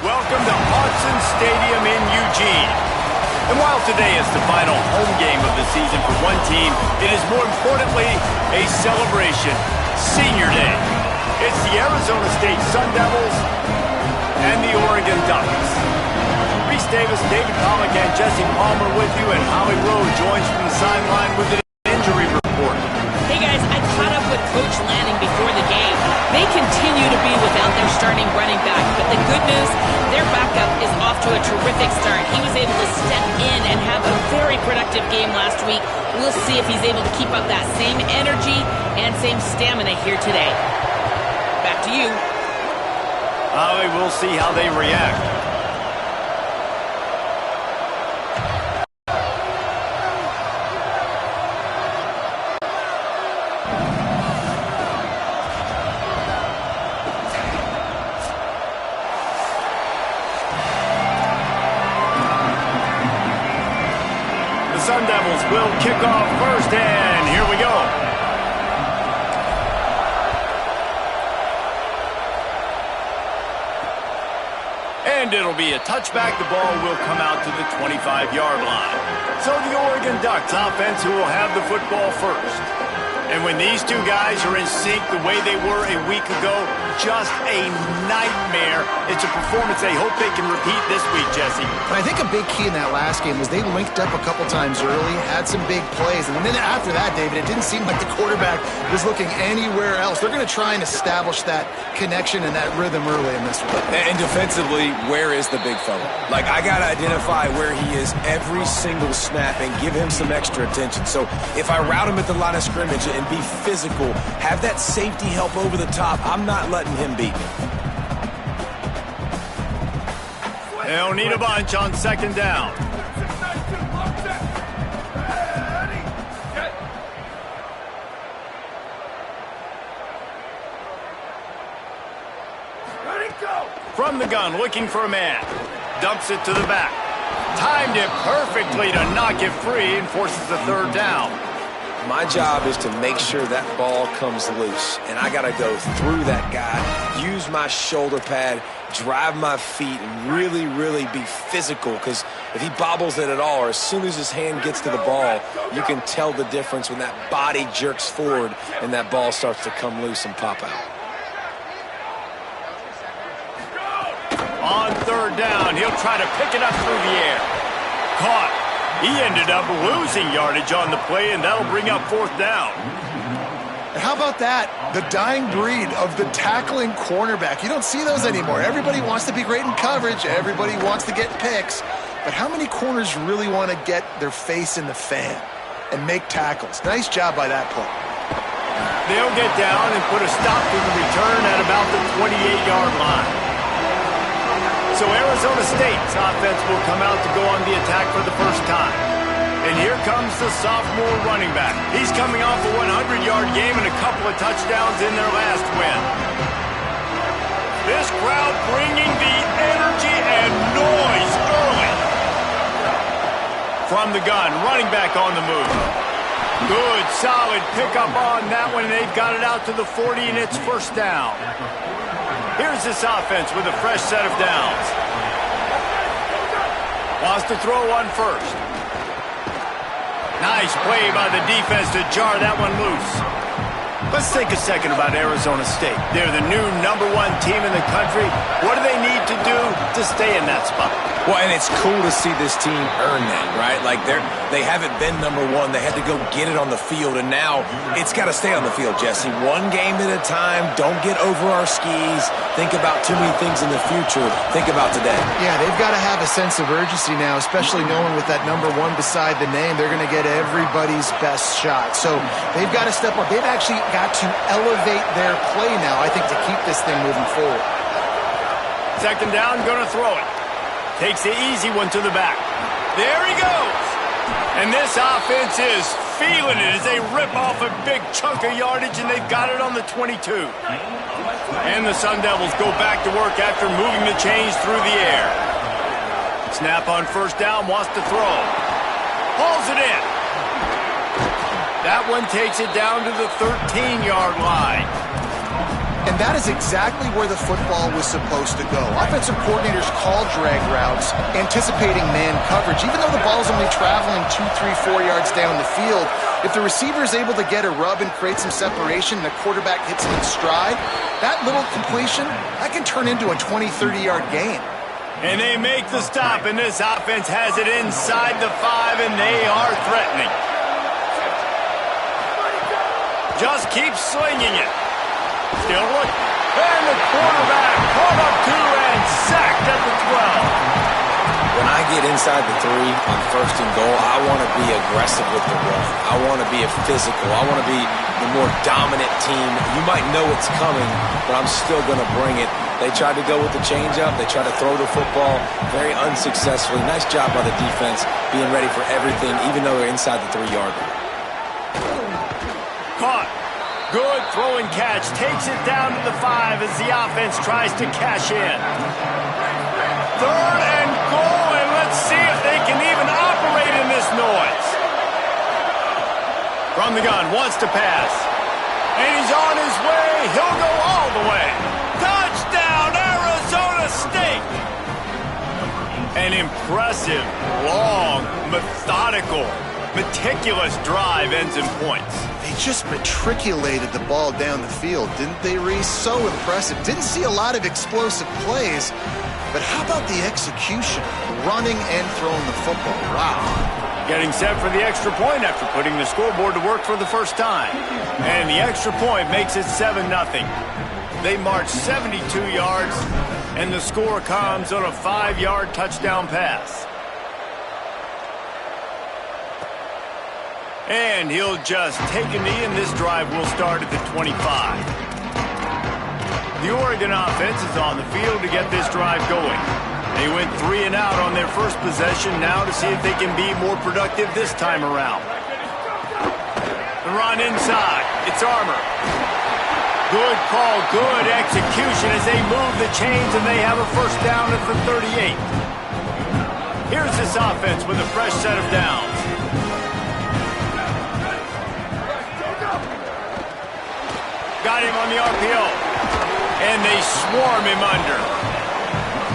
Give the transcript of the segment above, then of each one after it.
Welcome to Autzen Stadium in Eugene. And while today is the final home game of the season for one team, it is more importantly a celebration, Senior Day. It's the Arizona State Sun Devils and the Oregon Ducks. Reese Davis, David Pollack, and Jesse Palmer with you, and Holly Rowe joins from the sideline with an injury report. Hey guys, I caught up with Coach Lanning before the game. They continue to be without their starting running back, but the good news, their backup is off to a terrific start. He was able to step in and have a very productive game last week. We'll see if he's able to keep up that same energy and same stamina here today. Back to you. Holly, we'll see how they react. Sun Devils will kick off first, and here we go. And it'll be a touchback. The ball will come out to the 25-yard line. So the Oregon Ducks offense who will have the football first. And when these two guys are in sync the way they were a week ago, just a nightmare. It's a performance they hope they can repeat this week, Jesse. I think a big key in that last game was they linked up a couple times early, had some big plays, and then after that, David, it didn't seem like the quarterback was looking anywhere else. They're going to try and establish that connection and that rhythm early in this one. And defensively, where is the big fella? Like, I got to identify where he is every single snap and give him some extra attention. So if I route him at the line of scrimmage and be physical, have that safety help over the top, I'm not letting him beat me. They'll need a bunch on second down. From the gun, looking for a man. Dumps it to the back. Timed it perfectly to knock it free and forces the third down. My job is to make sure that ball comes loose, and I got to go through that guy, use my shoulder pad, drive my feet, and really, really be physical, because if he bobbles it at all, or as soon as his hand gets to the ball, you can tell the difference when that body jerks forward and that ball starts to come loose and pop out. On third down, he'll try to pick it up through the air. Caught. He ended up losing yardage on the play, and that'll bring up fourth down. And how about that? The dying breed of the tackling cornerback. You don't see those anymore. Everybody wants to be great in coverage. Everybody wants to get picks. But how many corners really want to get their face in the fan and make tackles? Nice job by that play. They'll get down and put a stop to the return at about the 28-yard line. So Arizona State's offense will come out to go on the attack for the first time. And here comes the sophomore running back. He's coming off a 100-yard game and a couple of touchdowns in their last win. This crowd bringing the energy and noise early. From the gun, running back on the move. Good, solid pickup on that one. They've got it out to the 40, and it's first down. Here's this offense with a fresh set of downs. Wants to throw one first. Nice play by the defense to jar that one loose. Let's take a second about Arizona State. They're the new #1 team in the country. What do they need to do to stay in that spot? Well, and it's cool to see this team earn that, right? Like, they haven't been #1. They had to go get it on the field, and now it's got to stay on the field, Jesse. One game at a time. Don't get over our skis. Think about too many things in the future. Think about today. Yeah, they've got to have a sense of urgency now, especially knowing with that #1 beside the name, they're going to get everybody's best shot. So they've got to step up. They've actually got to elevate their play now, I think, to keep this thing moving forward. Second down, going to throw it. Takes the easy one to the back. There he goes. And this offense is feeling it as they rip off a big chunk of yardage, and they've got it on the 22. And the Sun Devils go back to work after moving the chains through the air. Snap on first down, wants to throw. Hauls it in. That one takes it down to the 13-yard line. And that is exactly where the football was supposed to go. Offensive coordinators call drag routes, anticipating man coverage. Even though the ball's only traveling 2, 3, 4 yards down the field, if the receiver is able to get a rub and create some separation and the quarterback hits him in stride, that little completion, that can turn into a 20, 30-yard gain. And they make the stop, and this offense has it inside the 5, and they are threatening. Just keep slinging it. Still look. And the quarterback caught up to and sacked at the 12. When I get inside the 3 on 1st and goal, I want to be aggressive with the run. I want to be a physical. I want to be the more dominant team. You might know it's coming, but I'm still going to bring it. They tried to go with the changeup. They tried to throw the football very unsuccessfully. Nice job by the defense being ready for everything, even though they're inside the 3-yard line. Caught. Good throw and catch. Takes it down to the 5 as the offense tries to cash in. 3rd and goal, and let's see if they can even operate in this noise. From the gun, wants to pass. And he's on his way. He'll go all the way. Touchdown, Arizona State! An impressive, long, methodical, meticulous drive ends in points. They just matriculated the ball down the field, didn't they, Reese? So impressive. Didn't see a lot of explosive plays, but how about the execution? Running and throwing the football. Wow. Getting set for the extra point after putting the scoreboard to work for the first time. And the extra point makes it 7-0. They march 72 yards, and the score comes on a 5-yard touchdown pass. And he'll just take a knee, and this drive will start at the 25. The Oregon offense is on the field to get this drive going. They went 3 and out on their first possession, now to see if they can be more productive this time around. The run inside. It's Armour. Good call, good execution as they move the chains, and they have a first down at the 38. Here's this offense with a fresh set of downs. Got him on the RPO. And they swarm him under.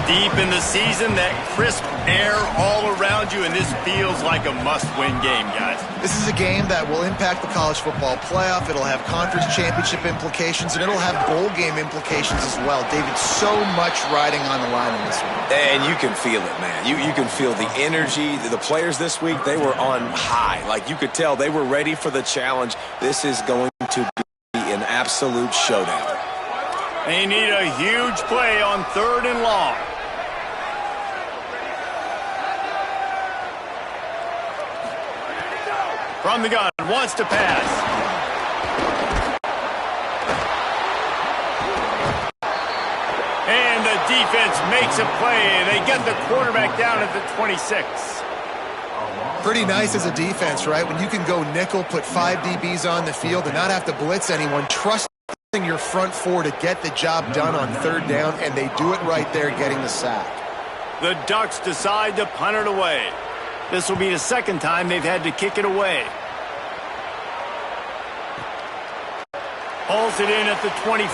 Deep in the season, that crisp air all around you, and this feels like a must-win game, guys. This is a game that will impact the college football playoff. It'll have conference championship implications, and it'll have bowl game implications as well. David, so much riding on the line in this one. And you can feel it, man. You can feel the energy. The players this week, they were on high. Like, you could tell they were ready for the challenge. This is going to be an absolute showdown. They need a huge play on 3rd and long. From the gun, wants to pass. And the defense makes a play. They get the quarterback down at the 26. Pretty nice as a defense, right? When you can go nickel, put 5 DBs on the field and not have to blitz anyone, trusting your front 4 to get the job done on 3rd down, and they do it right there, getting the sack. The Ducks decide to punt it away. This will be the second time they've had to kick it away. Pulls it in at the 25.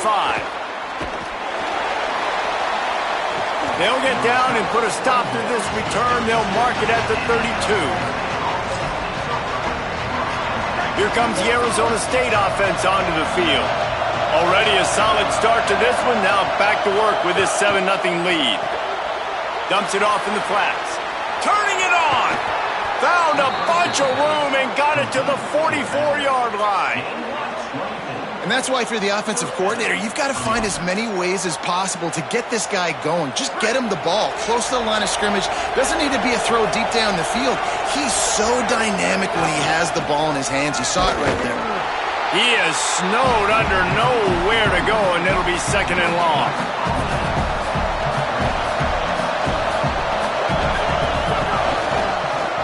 They'll get down and put a stop to this return. They'll mark it at the 32. Here comes the Arizona State offense onto the field. Already a solid start to this one. Now back to work with this 7-0 lead. Dumps it off in the flats. Turning it on. Found a bunch of room and got it to the 44-yard line. And that's why if you're the offensive coordinator, you've got to find as many ways as possible to get this guy going. Just get him the ball close to the line of scrimmage. Doesn't need to be a throw deep down the field. He's so dynamic when he has the ball in his hands. You saw it right there. He is snowed under, nowhere to go, and it'll be 2nd and long.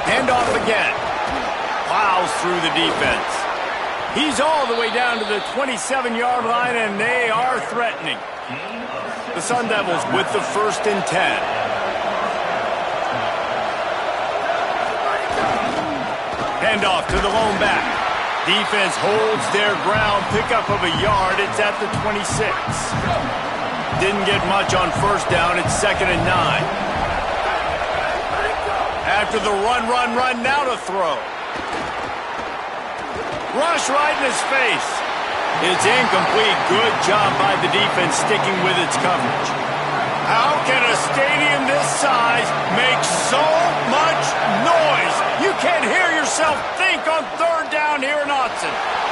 Handoff again. Plows through the defense. He's all the way down to the 27-yard line, and they are threatening. The Sun Devils with the 1st and 10. Handoff to the lone back. Defense holds their ground, pickup of a yard. It's at the 26. Didn't get much on first down. It's 2nd and 9. After the run, now to throw. Rush right in his face. It's incomplete. Good job by the defense sticking with its coverage. How can a stadium this size make so much noise? You can't hear yourself think on 3rd down here in Austin.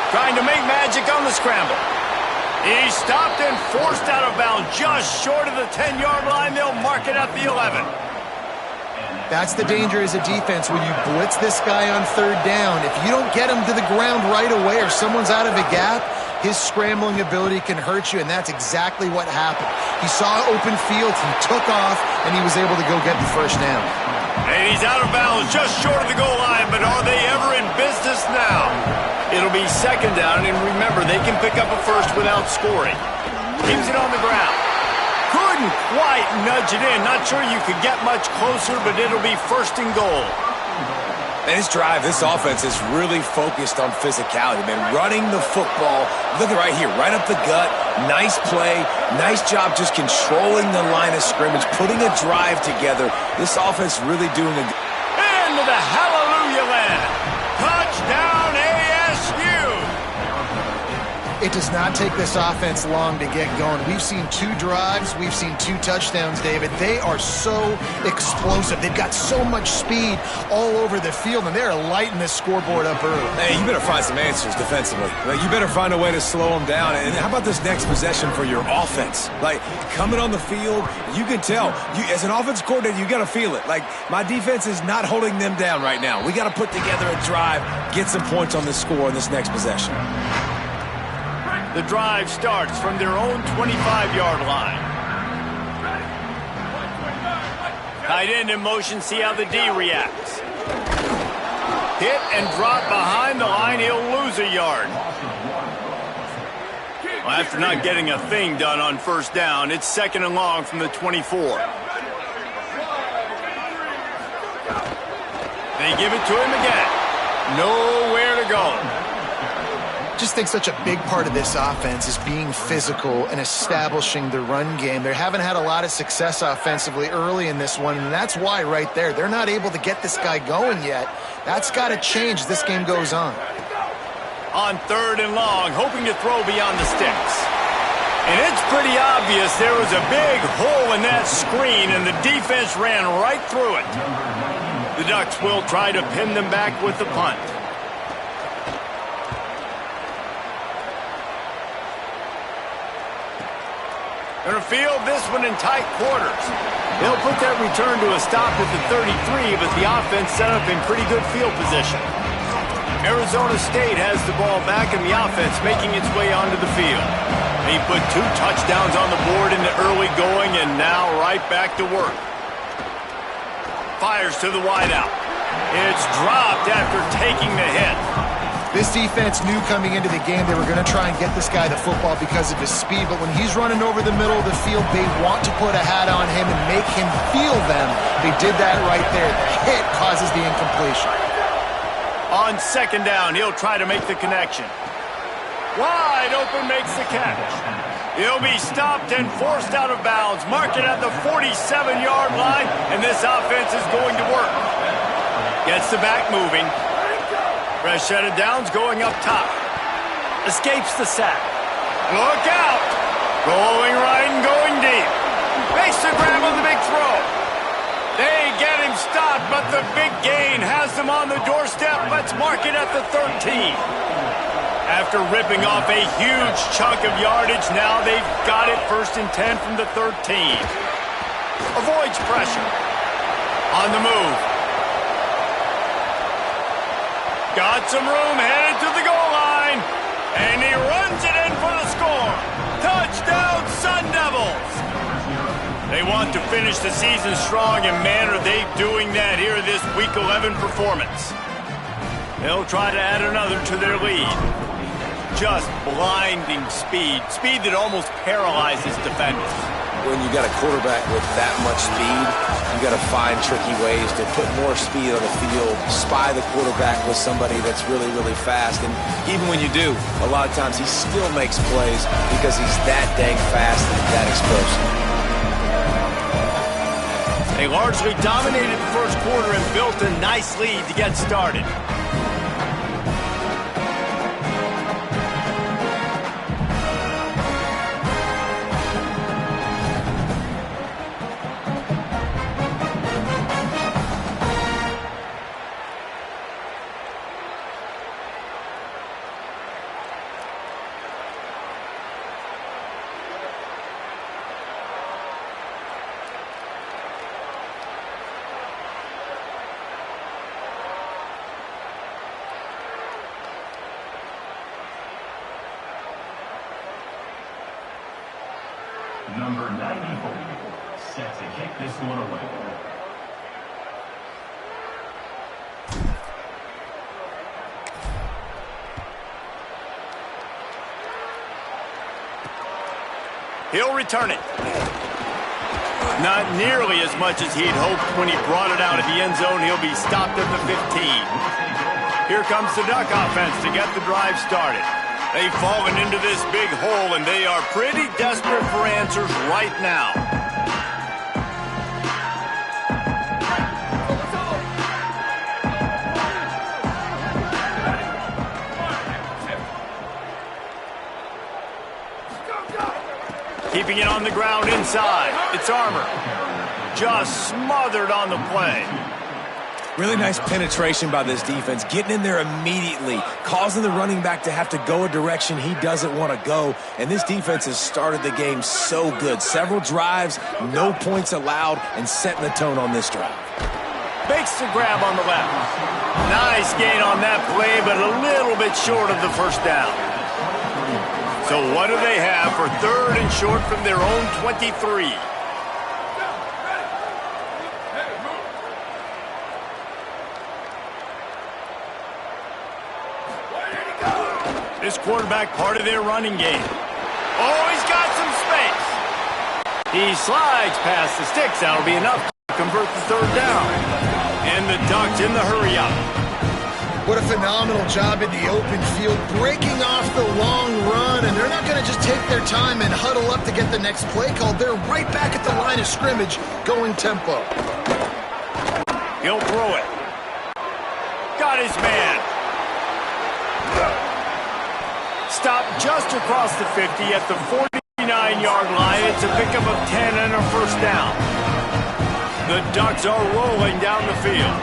Trying to make magic on the scramble. He's stopped and forced out of bounds just short of the 10-yard line. They'll mark it at the 11. That's the danger as a defense when you blitz this guy on 3rd down. If you don't get him to the ground right away or someone's out of a gap, his scrambling ability can hurt you, and that's exactly what happened. He saw open field, he took off, and he was able to go get the 1st down. And he's out of bounds just short of the goal line, but are they ever in business now? It'll be 2nd down, and remember, they can pick up a 1st without scoring. Keeps it on the ground. Couldn't quite nudge it in. Not sure you could get much closer, but it'll be 1st and goal. And this drive, this offense is really focused on physicality, man. Running the football, look at right here, right up the gut. Nice play, nice job just controlling the line of scrimmage, putting a drive together. This offense really doing a... Into the hallelujah land. Touchdown ASU. It does not take this offense long to get going. We've seen 2 drives. We've seen 2 touchdowns, David. They are so explosive. They've got so much speed all over the field, and they're lighting this scoreboard up early. Hey, you better find some answers defensively. You better find a way to slow them down. And how about this next possession for your offense? Like, coming on the field, you can tell. As an offense coordinator, you got to feel it. Like, my defense is not holding them down right now. We got to put together a drive, get some points on the score in this next possession. The drive starts from their own 25-yard line. Tight end in motion, see how the D reacts. Hit and drop behind the line, he'll lose a yard. Well, after not getting a thing done on 1st down, it's 2nd and long from the 24. They give it to him again. Nowhere to go. I just think such a big part of this offense is being physical and establishing the run game. They haven't had a lot of success offensively early in this one, and that's why right there. They're not able to get this guy going yet. That's got to change as this game goes on. On 3rd and long, hoping to throw beyond the sticks. And it's pretty obvious there was a big hole in that screen, and the defense ran right through it. The Ducks will try to pin them back with the punt. Going to field this one in tight quarters. They'll put that return to a stop at the 33, but the offense set up in pretty good field position. Arizona State has the ball back, and the offense making its way onto the field. He put 2 touchdowns on the board in the early going, and now right back to work. Fires to the wideout. It's dropped after taking the hit. This defense knew coming into the game they were going to try and get this guy the football because of his speed, but when he's running over the middle of the field, they want to put a hat on him and make him feel them. They did that right there. The hit causes the incompletion. On 2nd down, he'll try to make the connection. Wide open makes the catch. He'll be stopped and forced out of bounds. Mark it at the 47-yard line, and this offense is going to work. Gets the back moving. Fresh set of downs going up top. Escapes the sack. Look out! Going right and going deep. Makes the grab on the big throw. They get him stopped, but the big gain has them on the doorstep. Let's mark it at the 13. After ripping off a huge chunk of yardage, now they've got it 1st and 10 from the 13. Avoids pressure. On the move. Got some room, headed to the goal line, and he runs it in for the score. Touchdown, Sun Devils! They want to finish the season strong, and man, are they doing that here in this Week 11 performance. They'll try to add another to their lead. Just blinding speed. Speed that almost paralyzes defenders. when you got a quarterback with that much speed, you got to find tricky ways to put more speed on the field, spy the quarterback with somebody that's really, really fast. And even when you do, a lot of times he still makes plays because he's that dang fast and that explosive. They largely dominated the first quarter and built a nice lead to get started. Number 94, set to kick this one away. He'll return it. Not nearly as much as he'd hoped when he brought it out of the end zone. He'll be stopped at the 15. Here comes the Duck offense to get the drive started. They've fallen into this big hole, and they are pretty desperate for answers right now. Keeping it on the ground inside. It's Armour. Just smothered on the play. Really nice penetration by this defense, getting in there immediately, causing the running back to have to go a direction he doesn't want to go. And this defense has started the game so good. Several drives, no points allowed, and setting the tone on this drive. Makes the grab on the left. Nice gain on that play, but a little bit short of the first down. So what do they have for third and short from their own 23? This quarterback part of their running game. Oh, he's got some space. He slides past the sticks. That'll be enough to convert the third down. And the Ducks in the hurry-up. What a phenomenal job in the open field, breaking off the long run, and they're not going to just take their time and huddle up to get the next play called. They're right back at the line of scrimmage, going tempo. He'll throw it. Got his man. Stopped just across the 50 at the 49-yard line. It's a pickup of 10 and a first down. The Ducks are rolling down the field.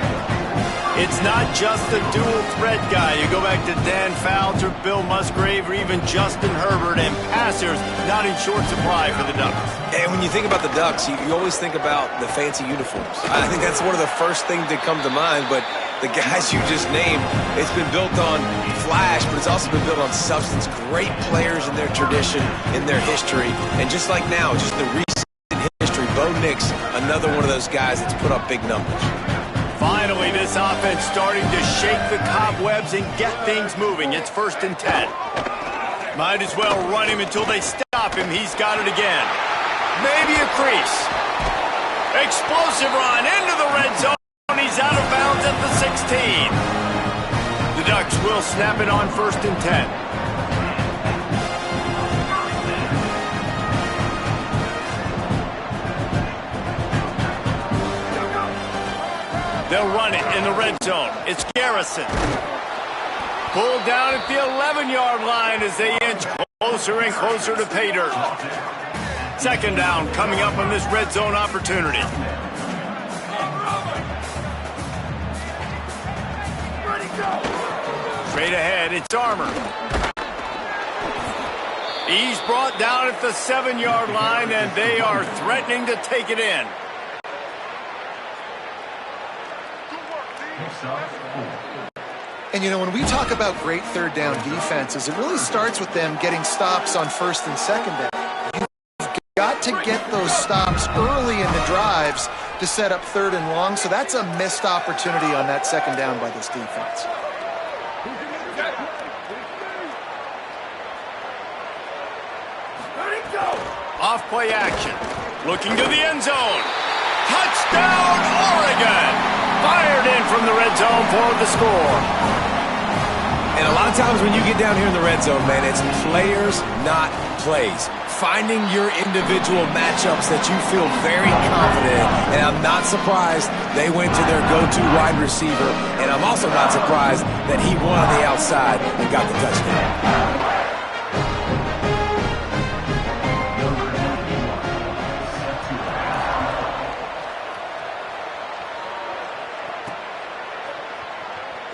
It's not just the dual threat guy. You go back to Dan Fouts or Bill Musgrave or even Justin Herbert, and passers not in short supply for the Ducks. And when you think about the Ducks, you always think about the fancy uniforms. I think that's one of the first things that come to mind, but the guys you just named, it's been built on flash, but it's also been built on substance. Great players in their tradition, in their history, and just like now, just the recent history, Bo Nix, another one of those guys that's put up big numbers. Finally, this offense starting to shake the cobwebs and get things moving. It's 1st and 10. Might as well run him until they stop him. He's got it again. Maybe a crease. Explosive run into the red zone. He's out of bounds at the 16. The Ducks will snap it on 1st and 10. They'll run it in the red zone. It's Garrison. Pulled down at the 11-yard line as they inch closer and closer to pay dirt. 2nd down coming up on this red zone opportunity. Straight ahead, it's Armour. He's brought down at the 7-yard line, and they are threatening to take it in. And, you know, when we talk about great third down defenses, it really starts with them getting stops on 1st and 2nd down. You've got to get those stops early in the drives to set up 3rd and long, so that's a missed opportunity on that 2nd down by this defense. Off play action. Looking to the end zone. Touchdown, Oregon! Fired in from the red zone for the score. And a lot of times when you get down here in the red zone, man, it's players, not plays. Finding your individual matchups that you feel very confident in. And I'm not surprised they went to their go-to wide receiver. And I'm also not surprised that he won on the outside and got the touchdown.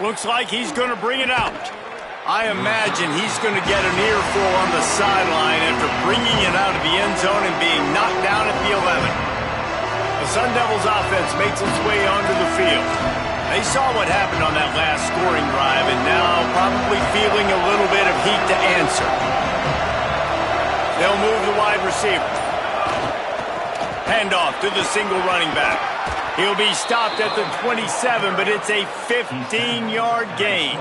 Looks like he's going to bring it out. I imagine he's going to get an earful on the sideline after bringing it out of the end zone and being knocked down at the 11. The Sun Devils offense makes its way onto the field. They saw what happened on that last scoring drive and now probably feeling a little bit of heat to answer. They'll move the wide receiver. Handoff to the single running back. He'll be stopped at the 27, but it's a 15-yard gain.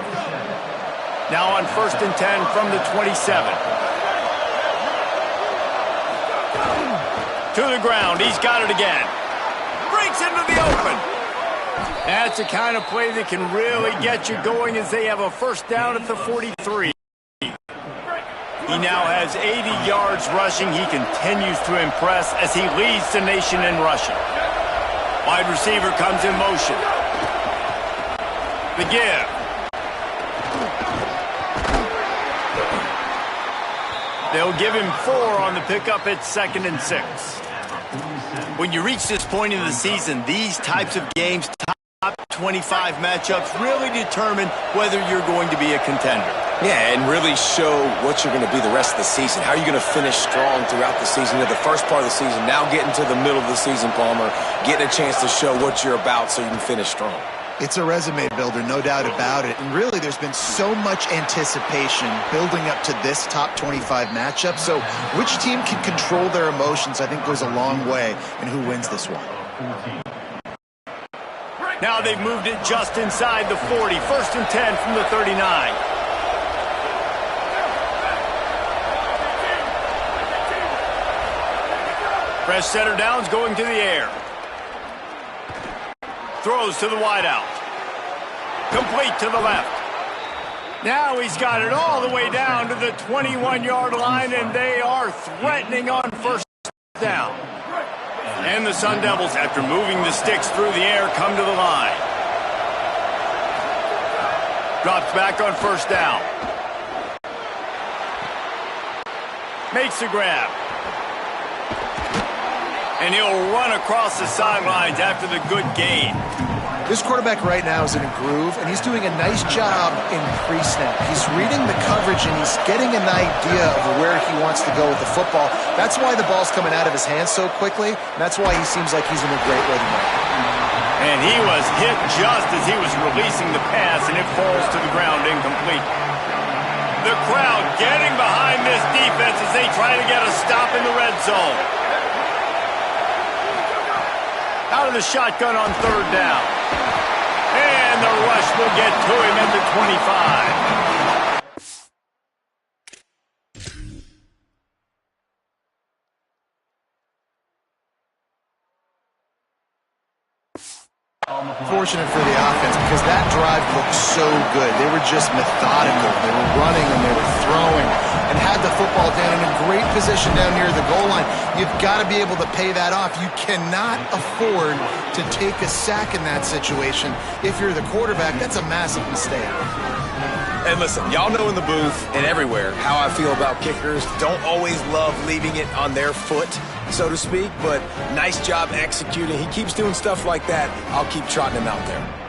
Now on 1st and 10 from the 27. To the ground. He's got it again. Breaks into the open. That's the kind of play that can really get you going as they have a first down at the 43. He now has 80 yards rushing. He continues to impress as he leads the nation in rushing. Wide receiver comes in motion. The give. They'll give him 4 on the pickup at 2nd and 6. When you reach this point in the season, these types of games, top 25 matchups, really determine whether you're going to be a contender. Yeah, and really show what you're going to be the rest of the season. How are you going to finish strong throughout the season? At the first part of the season, now getting to the middle of the season, Palmer, getting a chance to show what you're about so you can finish strong. It's a resume builder, no doubt about it. And really, there's been so much anticipation building up to this top 25 matchup. So which team can control their emotions, I think, goes a long way in who wins this one. Now they've moved it just inside the 40. 1st and 10 from the 39. Fresh center downs going to the air. Throws to the wideout. Complete to the left. Now he's got it all the way down to the 21-yard line, and they are threatening on first down. And the Sun Devils, after moving the sticks through the air, come to the line. Drops back on first down. Makes the grab. And he'll run across the sidelines after the good gain. This quarterback right now is in a groove, and he's doing a nice job in pre-snap. He's reading the coverage, and he's getting an idea of where he wants to go with the football. That's why the ball's coming out of his hands so quickly, and that's why he seems like he's in a great rhythm. And he was hit just as he was releasing the pass, and it falls to the ground incomplete. The crowd getting behind this defense as they try to get a stop in the red zone. Out of the shotgun on 3rd down. And the rush will get to him at the 25. Fortunate for the offense because that drive looked so good. They were just methodical. They were running and they were throwing and had the football down in a great position down near the goal line. You've got to be able to pay that off. You cannot afford to take a sack in that situation. If you're the quarterback, that's a massive mistake. And listen, y'all know in the booth and everywhere how I feel about kickers. Don't always love leaving it on their foot, so to speak, but nice job executing. He keeps doing stuff like that. I'll keep trotting him out there.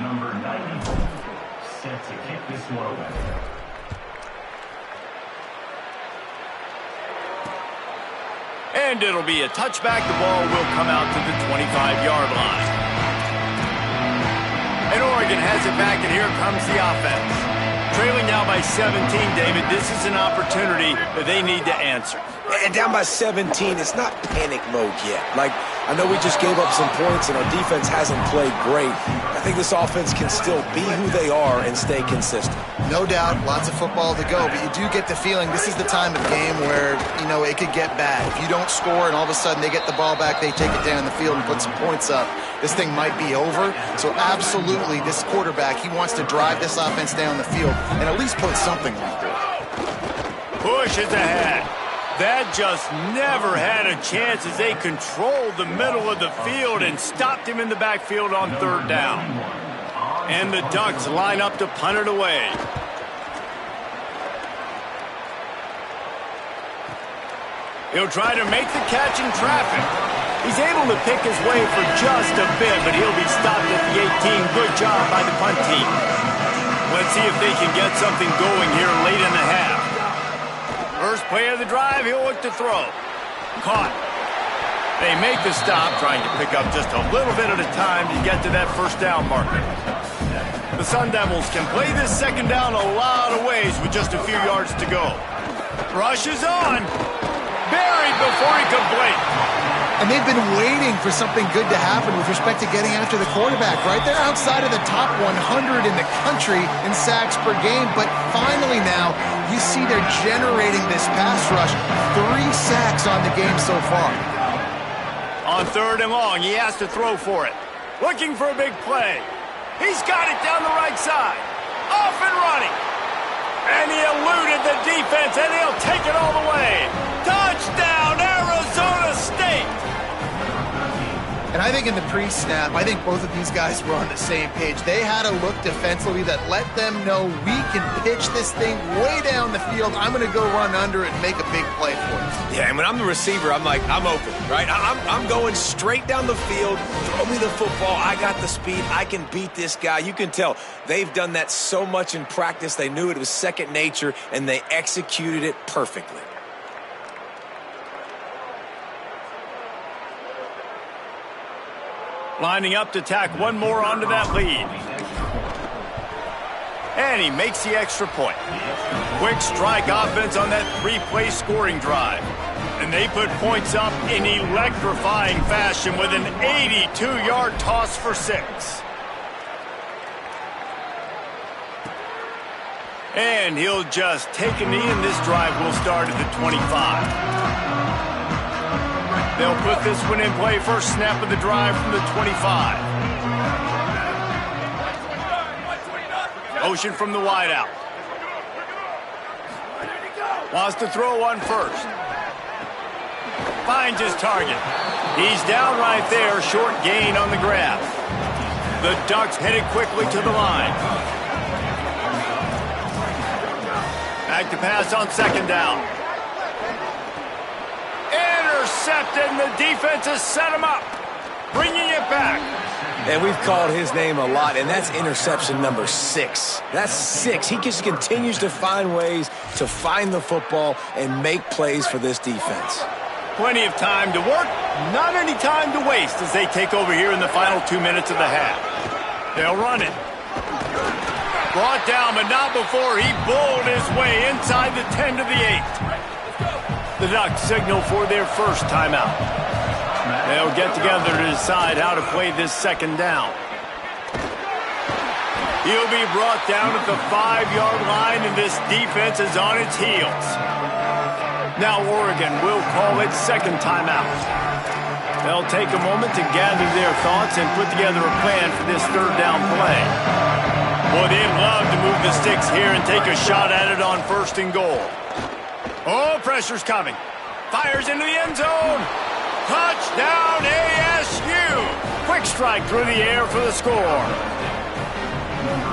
Number 94, set to kick this one away. And it'll be a touchback. The ball will come out to the 25-yard line. And Oregon has it back, and here comes the offense. Trailing now by 17, David. This is an opportunity that they need to answer. And down by 17, it's not panic mode yet. Like, I know we just gave up some points and our defense hasn't played great. I think this offense can still be who they are and stay consistent. No doubt, lots of football to go, but you do get the feeling this is the time of game where, you know, it could get bad. If you don't score and all of a sudden they get the ball back, they take it down the field and put some points up, this thing might be over. So absolutely, this quarterback, he wants to drive this offense down the field and at least put something on the board. Push is ahead. That just never had a chance as they controlled the middle of the field and stopped him in the backfield on third down. And the Ducks line up to punt it away. He'll try to make the catch in traffic. He's able to pick his way for just a bit, but he'll be stopped at the 18. Good job by the punt team. Let's see if they can get something going here late in the half. First play of the drive, he'll look to throw. Caught. They make the stop, trying to pick up just a little bit at a time to get to that first down marker. The Sun Devils can play this second down a lot of ways with just a few yards to go. Rush is on. Buried before he could blink. And they've been waiting for something good to happen with respect to getting after the quarterback, right? They're outside of the top 100 in the country in sacks per game, but finally now you see they're generating this pass rush. 3 sacks on the game so far. On third and long, he has to throw for it. Looking for a big play. He's got it down the right side. Off and running. And he eluded the defense, and he'll take it all the way. Touchdown, Arizona State! And I think in the pre-snap, I think both of these guys were on the same page. They had a look defensively that let them know we can pitch this thing way down the field. I'm going to go run under it and make a big play for it. Yeah, and when I'm the receiver, I'm like, I'm open, right? I'm going straight down the field. Throw me the football. I got the speed. I can beat this guy. You can tell they've done that so much in practice. They knew it was second nature, and they executed it perfectly. Lining up to tack one more onto that lead. And he makes the extra point. Quick strike offense on that 3-play scoring drive. And they put points up in electrifying fashion with an 82-yard toss for 6. And he'll just take a knee, and this drive will start at the 25. They'll put this one in play. First snap of the drive from the 25. Motion from the wideout. Wants to throw one first. Finds his target. He's down right there. Short gain on the grab. The Ducks headed quickly to the line. Back to pass on second down. Intercepted, and the defense has set him up. Bringing it back. And we've called his name a lot, and that's interception number 6. That's 6. He just continues to find ways to find the football and make plays for this defense. Plenty of time to work, not any time to waste as they take over here in the final 2 minutes of the half. They'll run it. Brought down, but not before he bowled his way inside the 10 to the 8. The Ducks signal for their first timeout. They'll get together to decide how to play this second down. He'll be brought down at the 5-yard line, and this defense is on its heels. Now Oregon will call its second timeout. They'll take a moment to gather their thoughts and put together a plan for this third down play. Boy, they'd love to move the sticks here and take a shot at it on first and goal. Oh, pressure's coming. Fires into the end zone. Touchdown, ASU. Quick strike through the air for the score.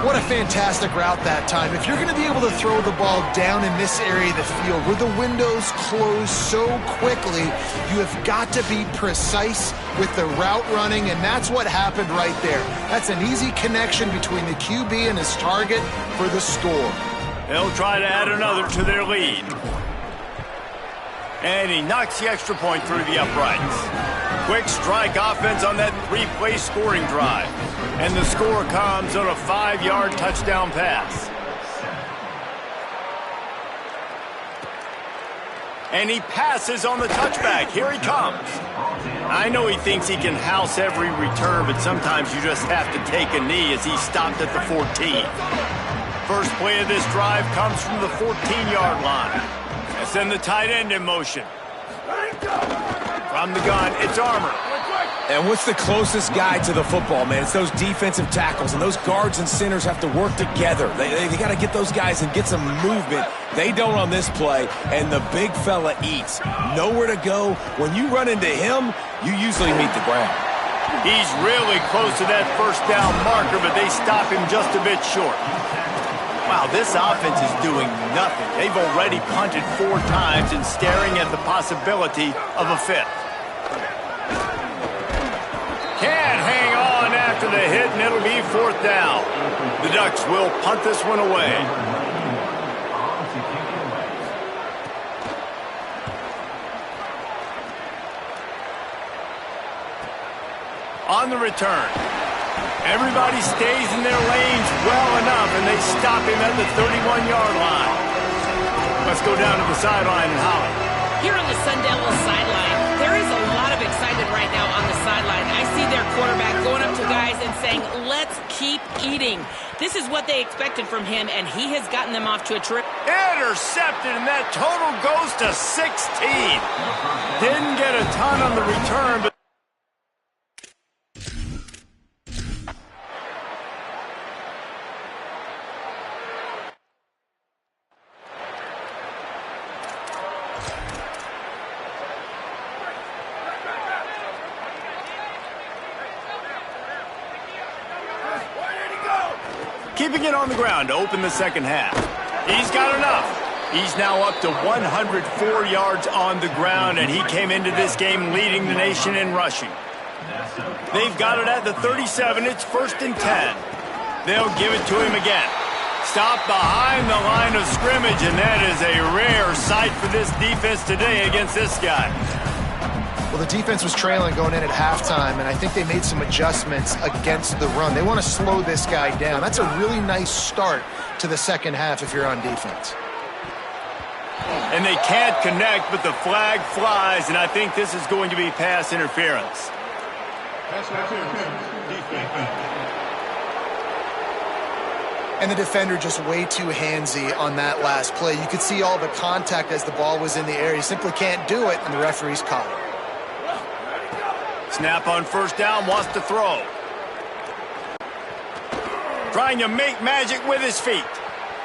What a fantastic route that time. If you're going to be able to throw the ball down in this area of the field where the windows close so quickly, you have got to be precise with the route running, and that's what happened right there. That's an easy connection between the QB and his target for the score. They'll try to add another to their lead. And he knocks the extra point through the uprights. Quick strike offense on that three-play scoring drive. And the score comes on a 5-yard touchdown pass. And he passes on the touchback. Here he comes. I know he thinks he can house every return, but sometimes you just have to take a knee as he stopped at the 14. First play of this drive comes from the 14-yard line. And send the tight end in motion. From the gun, it's Armour. And what's the closest guy to the football, man? It's those defensive tackles, and those guards and centers have to work together. They got to get those guys and get some movement. They don't on this play, and the big fella eats. Nowhere to go. When you run into him, you usually meet the ground. He's really close to that first down marker, but they stop him just a bit short. Wow, this offense is doing nothing. They've already punted 4 times and staring at the possibility of a 5th. Can't hang on after the hit, and it'll be 4th down. The Ducks will punt this one away. On the return, everybody stays in their lanes well enough, and they stop him at the 31-yard line. Let's go down to the sideline and Holly. Here on the Sun Devils sideline, there is a lot of excitement right now on the sideline. I see their quarterback going up to guys and saying, let's keep eating. This is what they expected from him, and he has gotten them off to a terrific... Intercepted, and that total goes to 16. Didn't get a ton on the return, but... keeping it on the ground to open the second half. He's got enough. He's now up to 104 yards on the ground, and he came into this game leading the nation in rushing. They've got it at the 37. It's 1st and 10. They'll give it to him again. Stop behind the line of scrimmage, and that is a rare sight for this defense today against this guy. Well, the defense was trailing going in at halftime, and I think they made some adjustments against the run. They want to slow this guy down. That's a really nice start to the second half if you're on defense. And they can't connect, but the flag flies, and I think this is going to be pass interference. And the defender just way too handsy on that last play. You could see all the contact as the ball was in the air. He simply can't do it, and the referee's caught it. Snap on first down, wants to throw. Trying to make magic with his feet.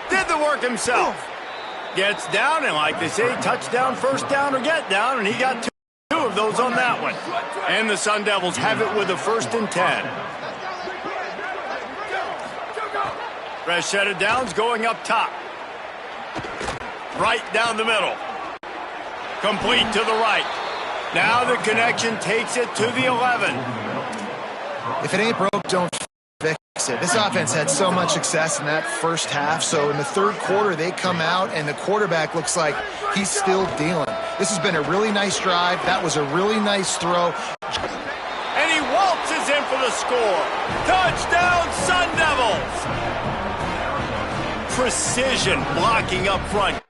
Did the work himself. Gets down, and like they say, touchdown, first down, or get down, and he got two of those on that one. And the Sun Devils have it with a 1st and 10. Fresh set of downs going up top. Right down the middle. Complete to the right. Now the connection takes it to the 11. If it ain't broke, don't fix it. This offense had so much success in that first half, so in the third quarter they come out and the quarterback looks like he's still dealing. This has been a really nice drive. That was a really nice throw. And he waltzes in for the score. Touchdown, Sun Devils! Precision blocking up front.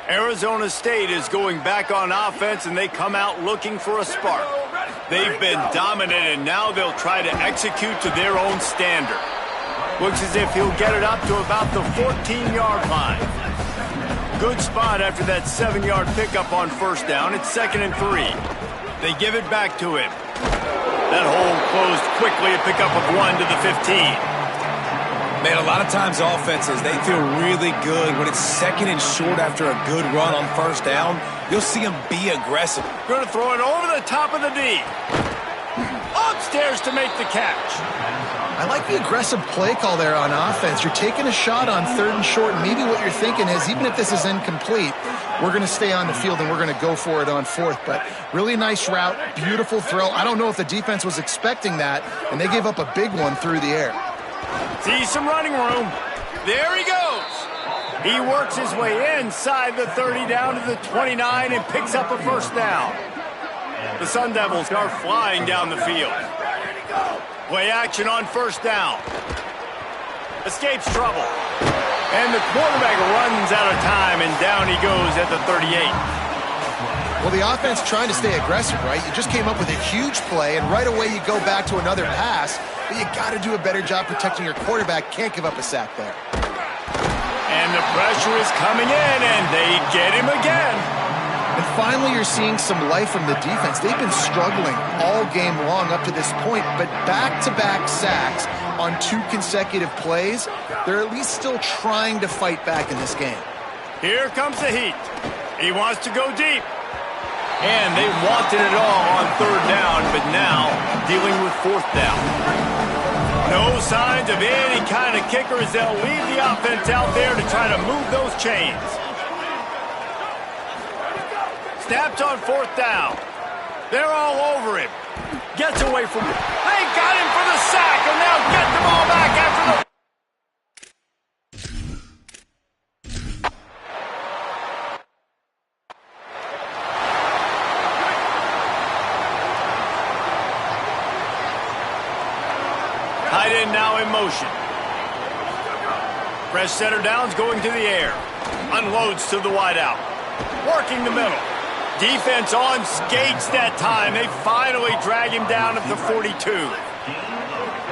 Arizona State is going back on offense, and they come out looking for a spark. They've been dominated, and now they'll try to execute to their own standard. Looks as if he'll get it up to about the 14-yard line. Good spot after that 7-yard pickup on first down. It's 2nd and 3. They give it back to him. That hole closed quickly, a pickup of 1 to the 15. Man, a lot of times offenses, they feel really good when it's second and short after a good run on first down. You'll see them be aggressive. Going to throw it over the top of the D. Upstairs to make the catch. I like the aggressive play call there on offense. You're taking a shot on third and short, and maybe what you're thinking is, even if this is incomplete, we're going to stay on the field and we're going to go for it on fourth. But really nice route, beautiful throw. I don't know if the defense was expecting that, and they gave up a big one through the air. See some running room. There he goes. He works his way inside the 30 down to the 29 and picks up a first down. The Sun Devils are flying down the field. Play action on first down. Escapes trouble. And the quarterback runs out of time, and down he goes at the 38. Well, the offense trying to stay aggressive, right? You just came up with a huge play, and right away you go back to another pass, but you got to do a better job protecting your quarterback. Can't give up a sack there. And the pressure is coming in, and they get him again. And finally, you're seeing some life from the defense. They've been struggling all game long up to this point, but back-to-back sacks on 2 consecutive plays, they're at least still trying to fight back in this game. Here comes the heat. He wants to go deep. And they wanted it all on third down, but now dealing with fourth down. No signs of any kind of kicker as they'll leave the offense out there to try to move those chains. Snapped on fourth down. They're all over him. Gets away from him. They got him for the sack, and they'll get the ball back after the... Tight end now in motion. Fresh setter downs going to the air. Unloads to the wideout. Working the middle. Defense on skates that time. They finally drag him down at the 42.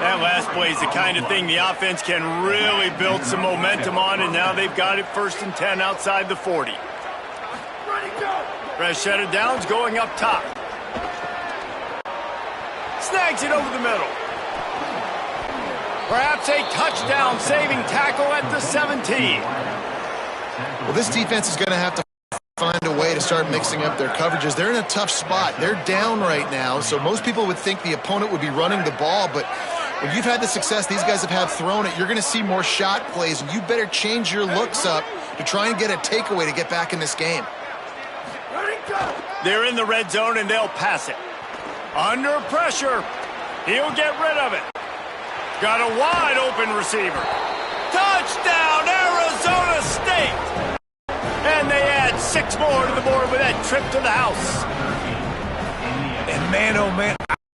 That last play is the kind of thing the offense can really build some momentum on, and now they've got it 1st and 10 outside the 40. Fresh set of downs going up top. Snags it over the middle. Perhaps a touchdown saving tackle at the 17. Well, this defense is going to have to find a way to start mixing up their coverages. They're in a tough spot. They're down right now, so most people would think the opponent would be running the ball, but when you've had the success these guys have had throwing it, you're going to see more shot plays, and you better change your looks up to try and get a takeaway to get back in this game. They're in the red zone, and they'll pass it. Under pressure. He'll get rid of it. Got a wide open receiver. Touchdown, Arizona State! And they add 6 more to the board with that trip to the house. And man, oh man,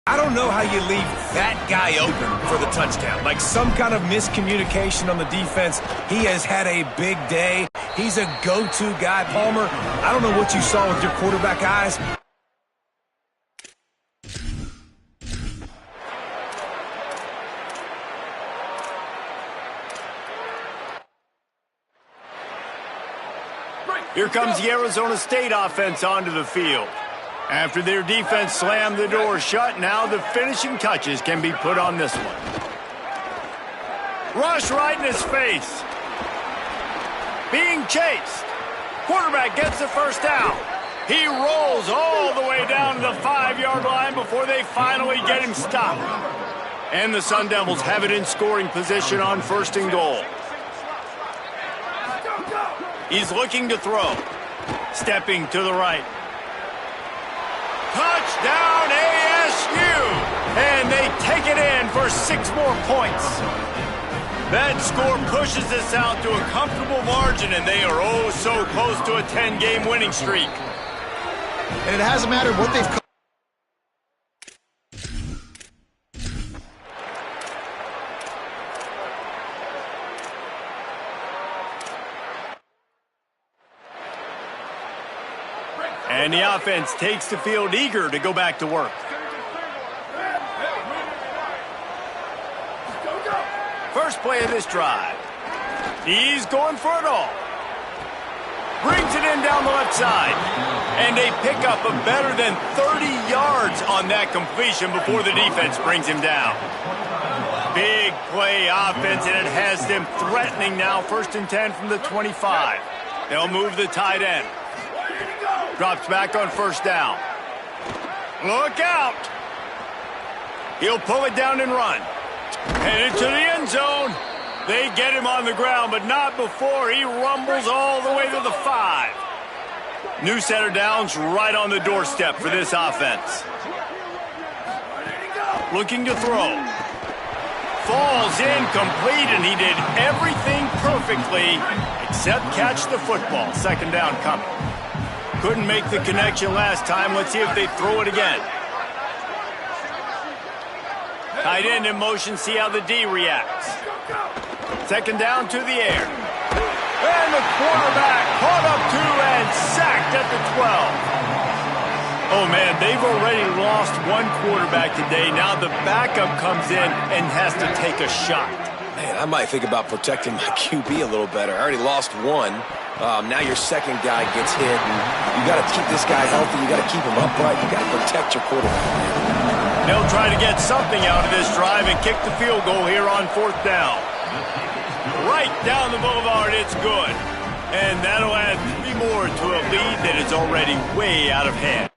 I don't know how you leave that guy open for the touchdown. Like some kind of miscommunication on the defense. He has had a big day. He's a go-to guy. Palmer, I don't know what you saw with your quarterback eyes. Here comes the Arizona State offense onto the field. After their defense slammed the door shut, now the finishing touches can be put on this one. Rush right in his face. Being chased. Quarterback gets the first down. He rolls all the way down to the 5-yard line before they finally get him stopped. And the Sun Devils have it in scoring position on 1st and goal. He's looking to throw. Stepping to the right. Touchdown ASU! And they take it in for 6 more points. That score pushes us out to a comfortable margin, and they are oh so close to a 10-game winning streak. And it hasn't mattered what they've come. And the offense takes the field eager to go back to work. First play of this drive. He's going for it all. Brings it in down the left side. And they pick up a better than 30 yards on that completion before the defense brings him down. Big play offense, and it has them threatening now. 1st and 10 from the 25. They'll move the tight end. Drops back on 1st down. Look out! He'll pull it down and run. Headed to the end zone. They get him on the ground, but not before he rumbles all the way to the 5. New set of downs right on the doorstep for this offense. Looking to throw. Falls incomplete, and he did everything perfectly except catch the football. 2nd down coming. Couldn't make the connection last time. Let's see if they throw it again. Tight end in motion, see how the D reacts. 2nd down to the air. And the quarterback caught up to and sacked at the 12. Oh, man, they've already lost one quarterback today. Now the backup comes in and has to take a shot. Man, I might think about protecting my QB a little better. I already lost one. Now your 2nd guy gets hit, and you got to keep this guy healthy. You got to keep him upright. You got to protect your quarterback. They'll try to get something out of this drive and kick the field goal here on 4th down. Right down the boulevard, it's good. And that'll add 3 more to a lead that is already way out of hand.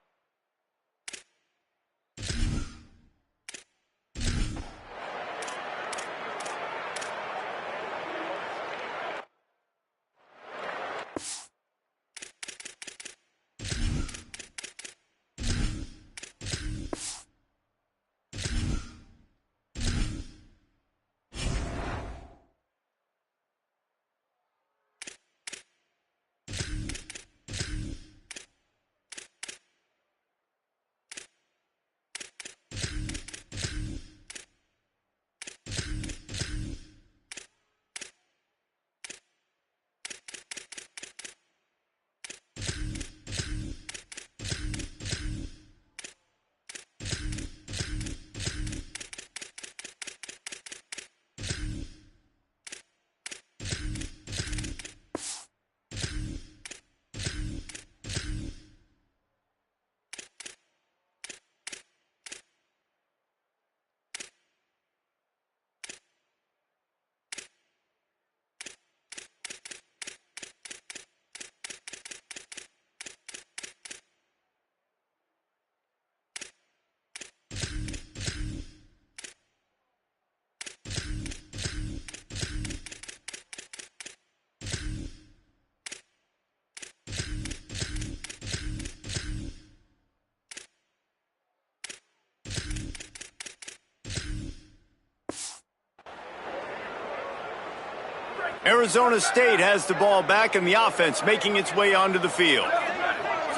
Arizona State has the ball back and the offense making its way onto the field.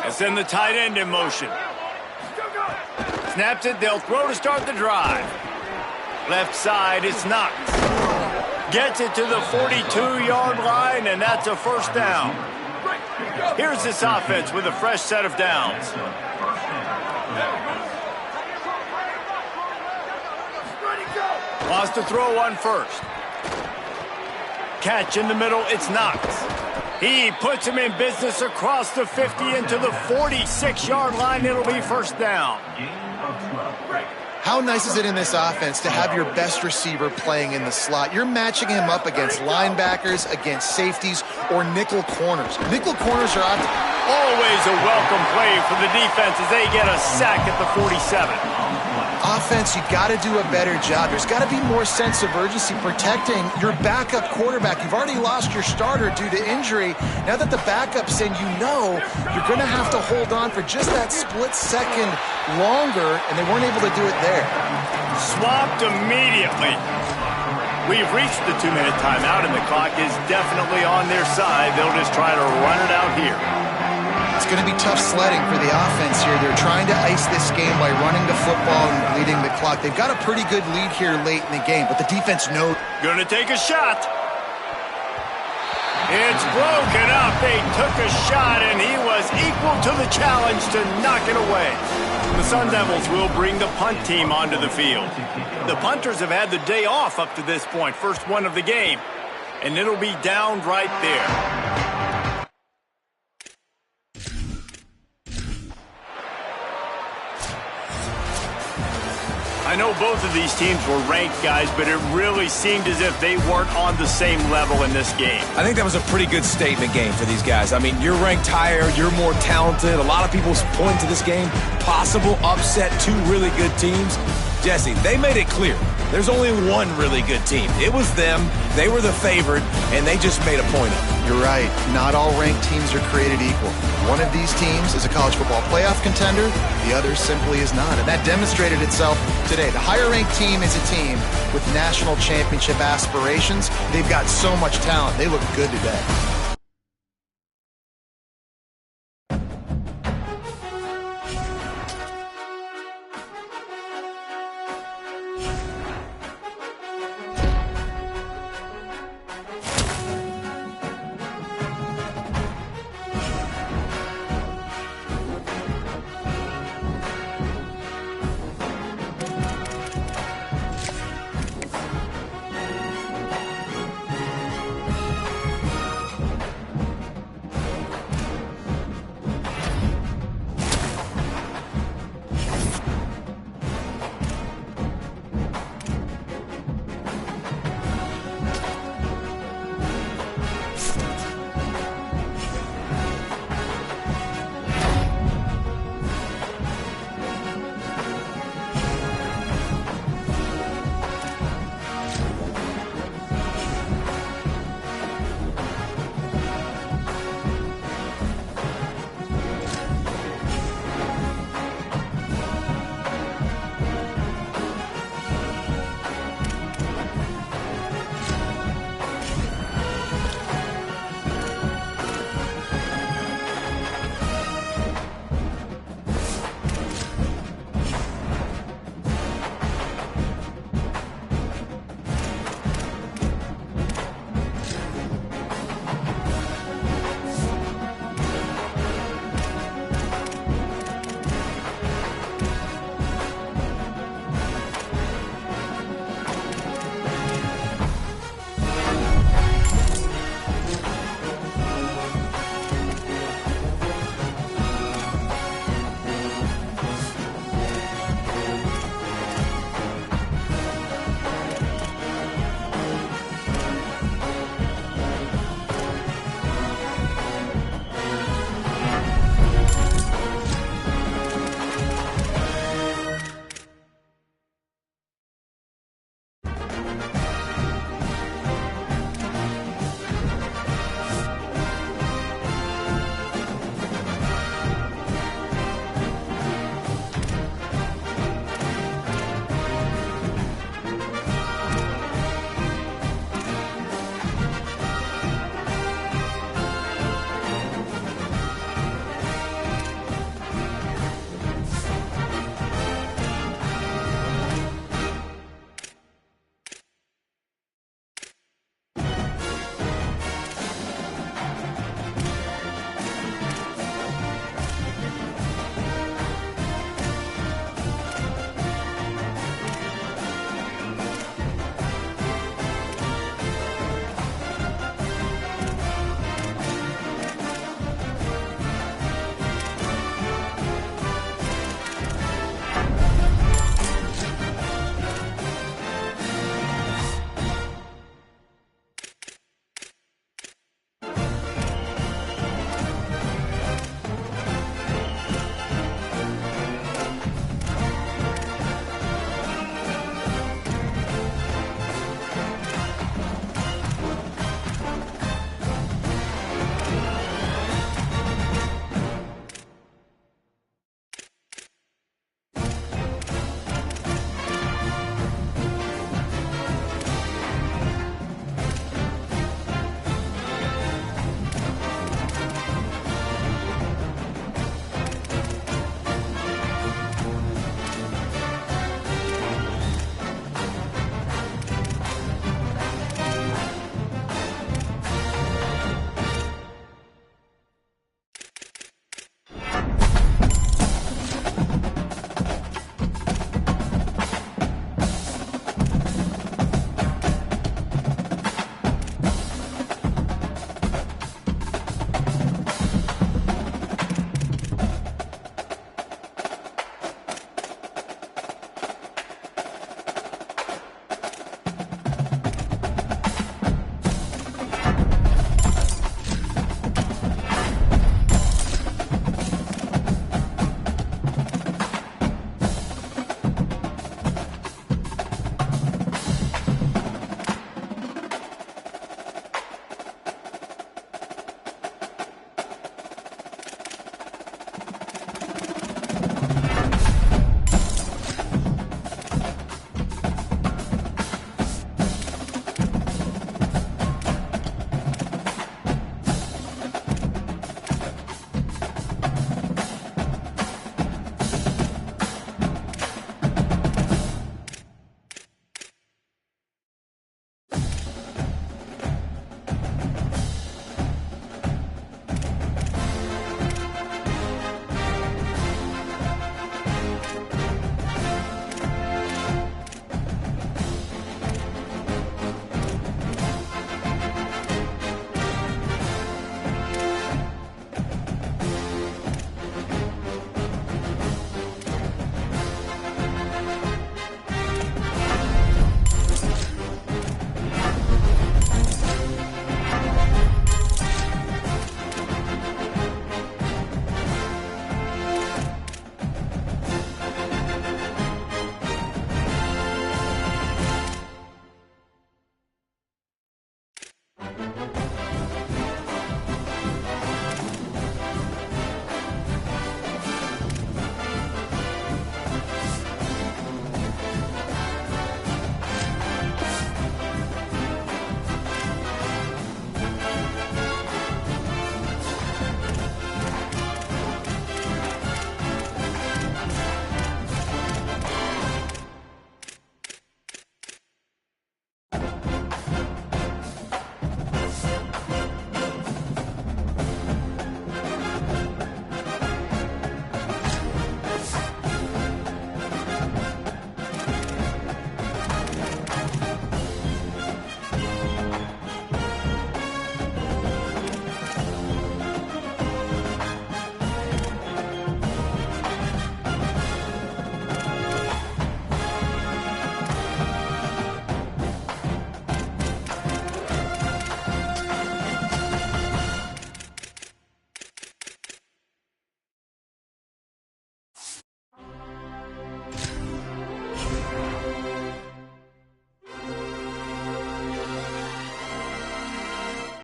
And send the tight end in motion. Snaps it, they'll throw to start the drive. Left side, it's Knox. Gets it to the 42-yard line, and that's a 1st down. Here's this offense with a fresh set of downs. Wants to throw on 1st. Catch in the middle, it's Knox. He puts him in business across the 50 into the 46-yard line. It'll be 1st down. How nice is it in this offense to have your best receiver playing in the slot? You're matching him up against linebackers, against safeties, or nickel corners. Nickel corners are always a welcome play for the defense as they get a sack at the 47. Offense, you got to do a better job. There's got to be more sense of urgency protecting your backup quarterback. You've already lost your starter due to injury. Now that the backup's in, you know you're going to have to hold on for just that split second longer, and they weren't able to do it there. Swapped immediately. We've reached the 2-minute timeout, and the clock is definitely on their side. They'll just try to run it out here. It's going to be tough sledding for the offense here. They're trying to ice this game by running the football and leading the clock. They've got a pretty good lead here late in the game, but the defense knows. Going to take a shot. It's broken up. They took a shot, and he was equal to the challenge to knock it away. The Sun Devils will bring the punt team onto the field. The punters have had the day off up to this point, first one of the game, and it'll be down right there. I know both of these teams were ranked, guys, but it really seemed as if they weren't on the same level in this game. I think that was a pretty good statement game for these guys. I mean, you're ranked higher, you're more talented. A lot of people point to this game, possible upset, two really good teams. Jesse, they made it clear. There's only one really good team. It was them. They were the favorite, and they just made a point of it. You're right. Not all ranked teams are created equal. One of these teams is a college football playoff contender. The other simply is not. And that demonstrated itself today. The higher-ranked team is a team with national championship aspirations. They've got so much talent. They look good today.